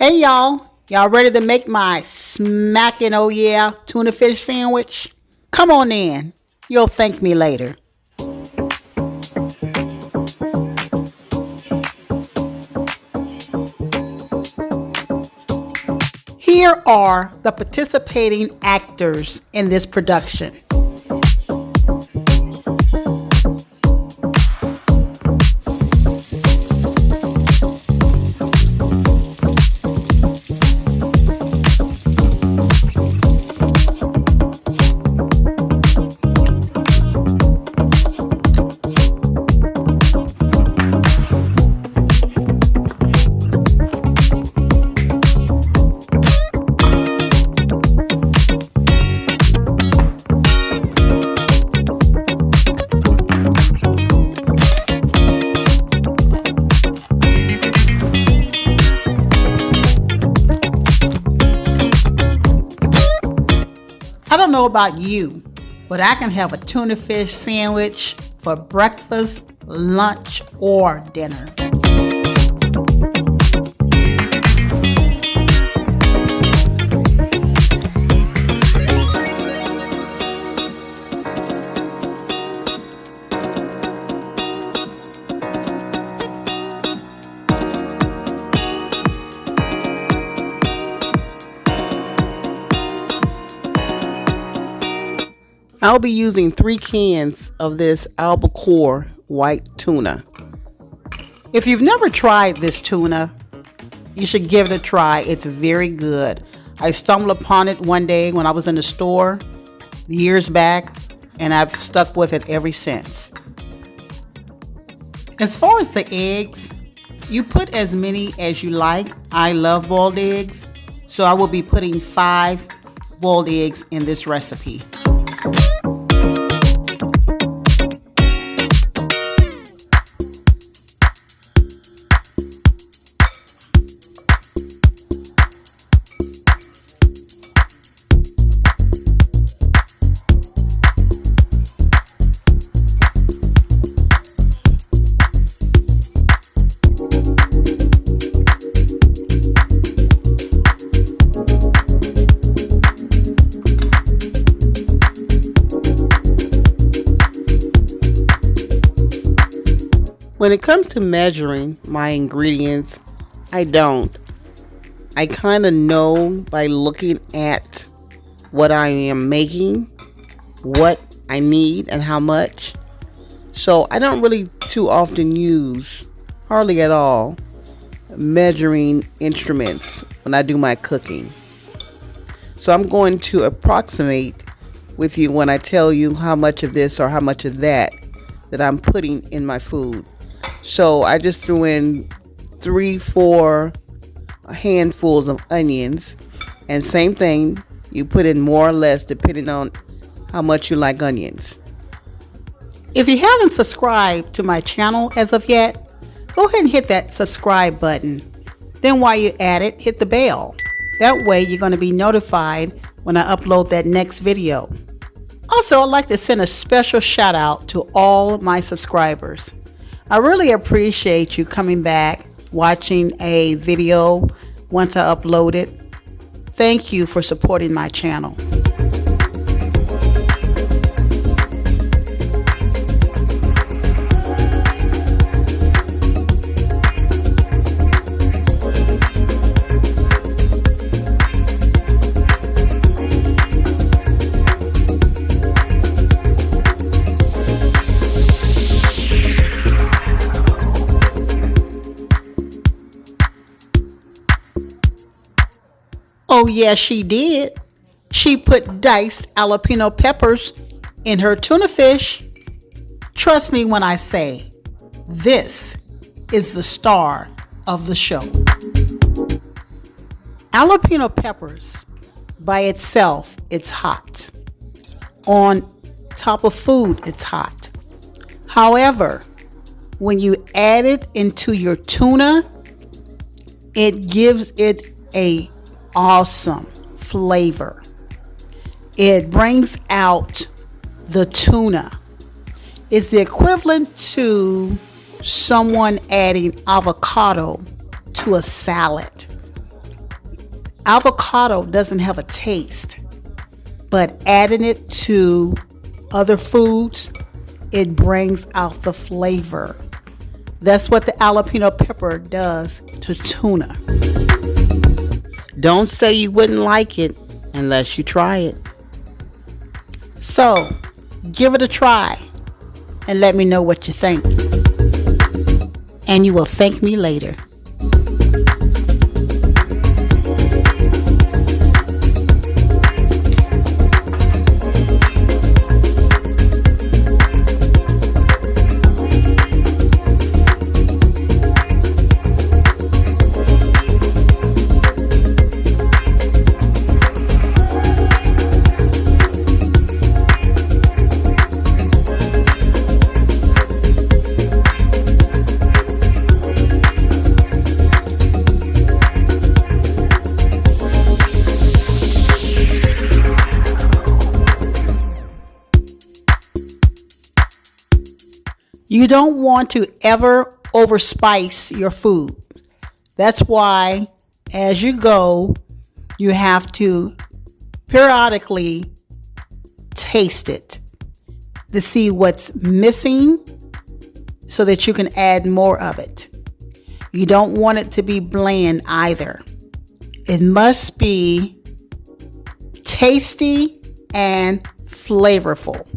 Hey y'all ready to make my smacking oh yeah tuna fish sandwich? Come on in, you'll thank me later. Here are the participating actors in this production. I don't know about you, but I can have a tuna fish sandwich for breakfast, lunch, or dinner. I'll be using 3 cans of this albacore white tuna. If you've never tried this tuna, you should give it a try. It's very good. I stumbled upon it one day when I was in the store years back, and I've stuck with it ever since. As far as the eggs, you put as many as you like. I love boiled eggs, so I will be putting 5 boiled eggs in this recipe. When it comes to measuring my ingredients, I don't. I kind of know by looking at what I am making, what I need and how much. So I don't really too often use, hardly at all, measuring instruments when I do my cooking. So I'm going to approximate with you when I tell you how much of this or how much of that I'm putting in my food. So I just threw in 3-4 handfuls of onions, and same thing, you put in more or less depending on how much you like onions. If you haven't subscribed to my channel as of yet, go ahead and hit that subscribe button. Then while you're at it, hit the bell. That way you're going to be notified when I upload that next video. Also, I'd like to send a special shout out to all my subscribers. I really appreciate you coming back, watching a video once I upload it. Thank you for supporting my channel. Oh yeah, she did. She put diced jalapeno peppers in her tuna fish. Trust me when I say, this is the star of the show. Jalapeno peppers by itself, it's hot. On top of food, it's hot. However, when you add it into your tuna, it gives it a awesome flavor. It brings out the tuna. It's the equivalent to someone adding avocado to a salad Avocado doesn't have a taste, but adding it to other foods, it brings out the flavor. That's what the jalapeno pepper does to tuna. Don't say you wouldn't like it unless you try it. So, give it a try and let me know what you think. And you will thank me later. You don't want to ever overspice your food. That's why as you go, you have to periodically taste it to see what's missing so that you can add more of it. You don't want it to be bland either. It must be tasty and flavorful.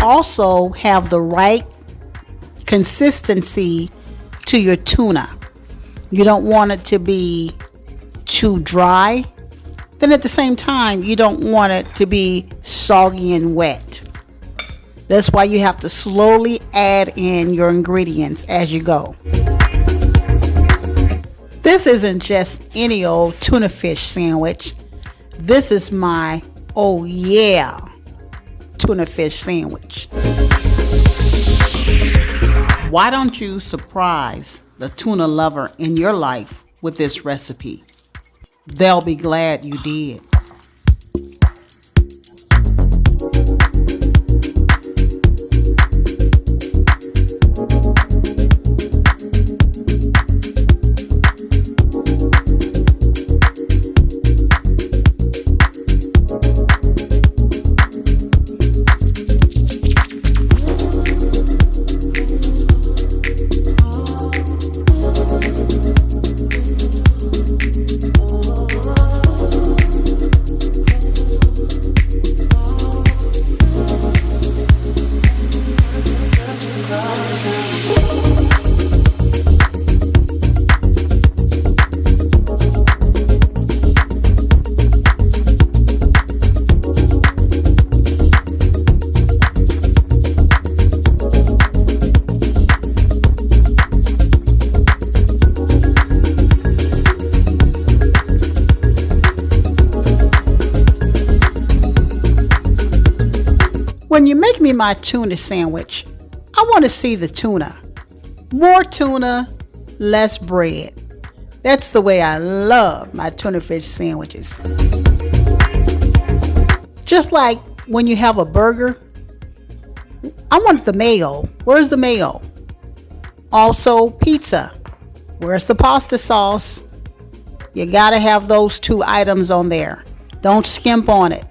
Also have the right consistency to your tuna. You don't want it to be too dry. Then at the same time, you don't want it to be soggy and wet. That's why you have to slowly add in your ingredients as you go. This isn't just any old tuna fish sandwich. This is my oh yeah tuna fish sandwich. Why don't you surprise the tuna lover in your life with this recipe? They'll be glad you did. When you make me my tuna sandwich, I want to see the tuna. More tuna, less bread. That's the way I love my tuna fish sandwiches. Just like when you have a burger, I want the mayo. Where's the mayo? Also pizza. Where's the pasta sauce? You gotta have those two items on there. Don't skimp on it.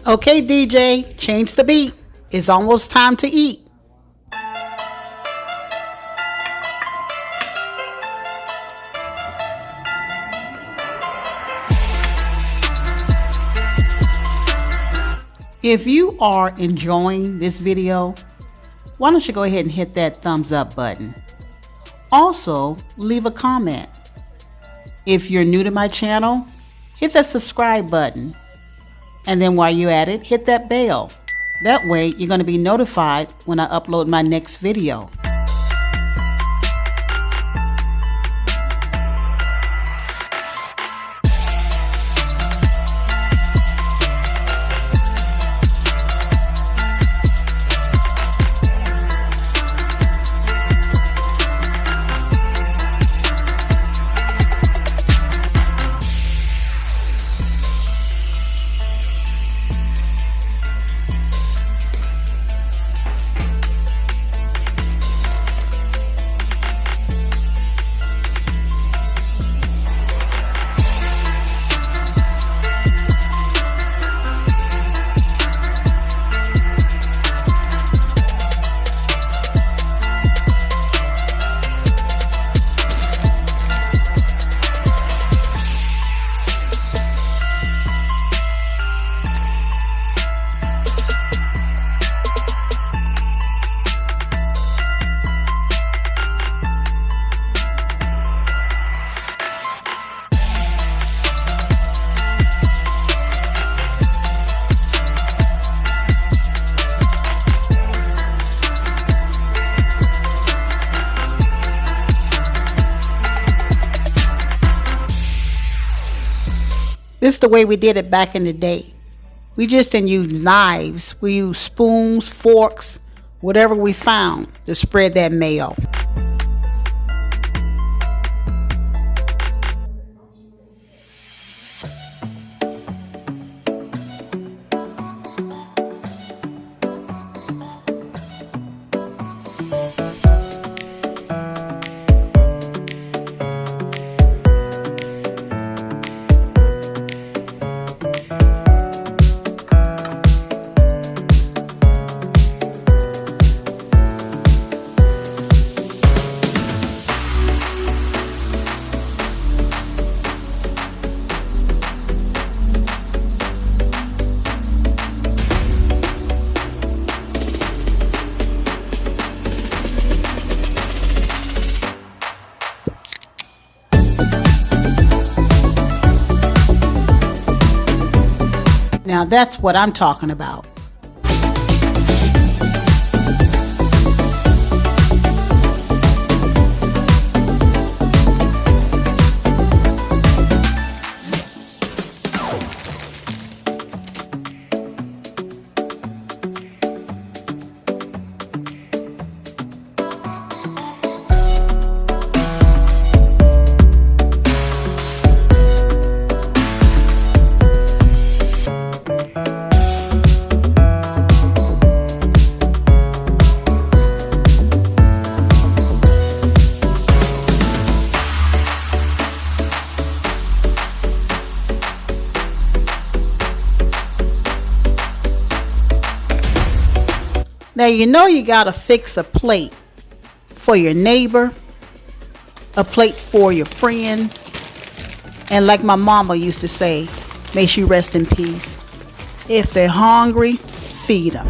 Okay, DJ, change the beat. It's almost time to eat. If you are enjoying this video, why don't you go ahead and hit that thumbs up button. Also, leave a comment. If you're new to my channel, hit that subscribe button. And then while you're at it, hit that bell. That way, you're going to be notified when I upload my next video. This is the way we did it back in the day. We just didn't use knives. We used spoons, forks, whatever we found to spread that mayo. Now that's what I'm talking about. Now you know you gotta fix a plate for your neighbor, a plate for your friend, and like my mama used to say, may she rest in peace, if they're hungry, feed them.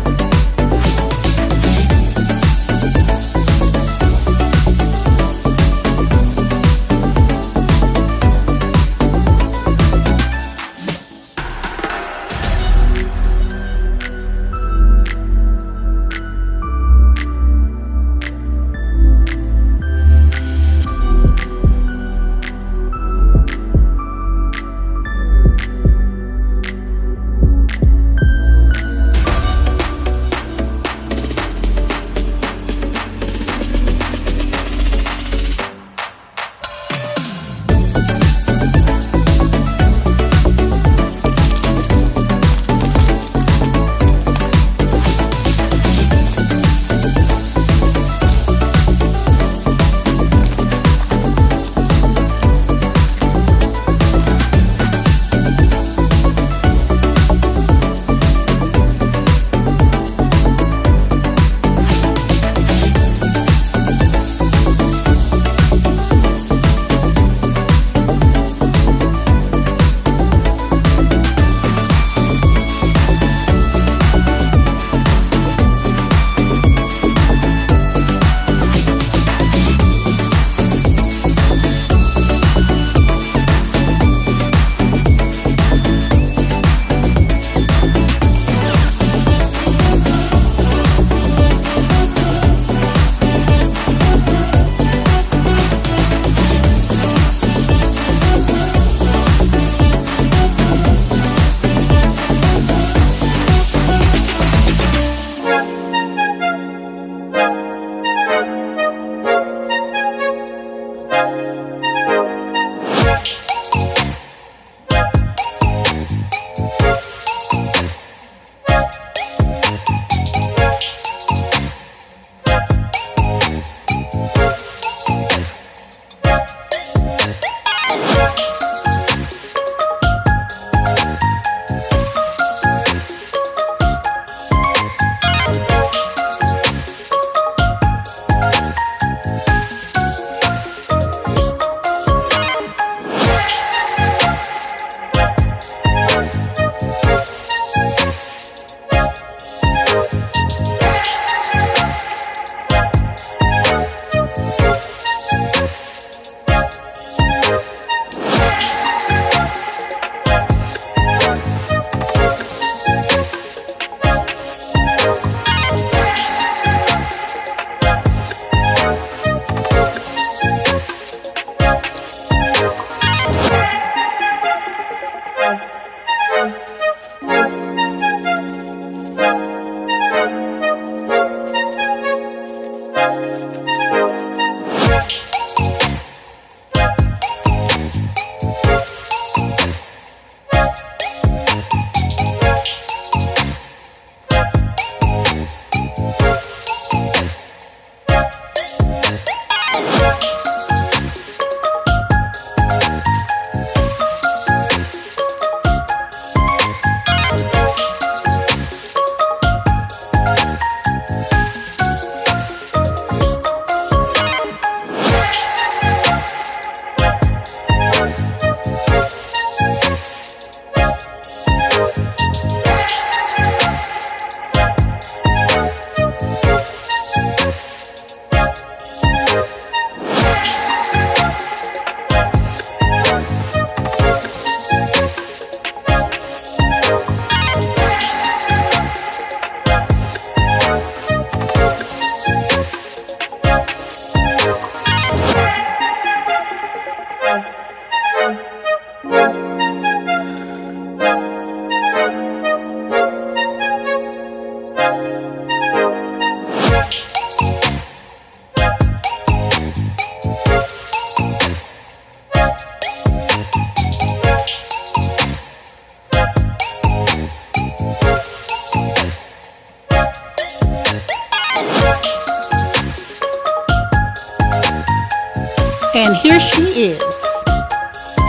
here she is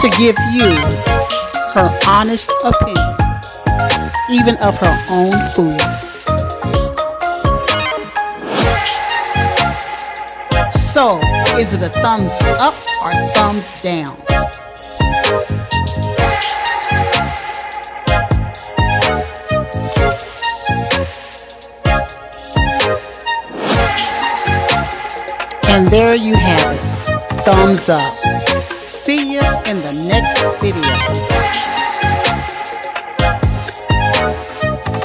to give you her honest opinion, even of her own food. So, is it a thumbs up or thumbs down? And there you have it. Thumbs up. See you in the next video.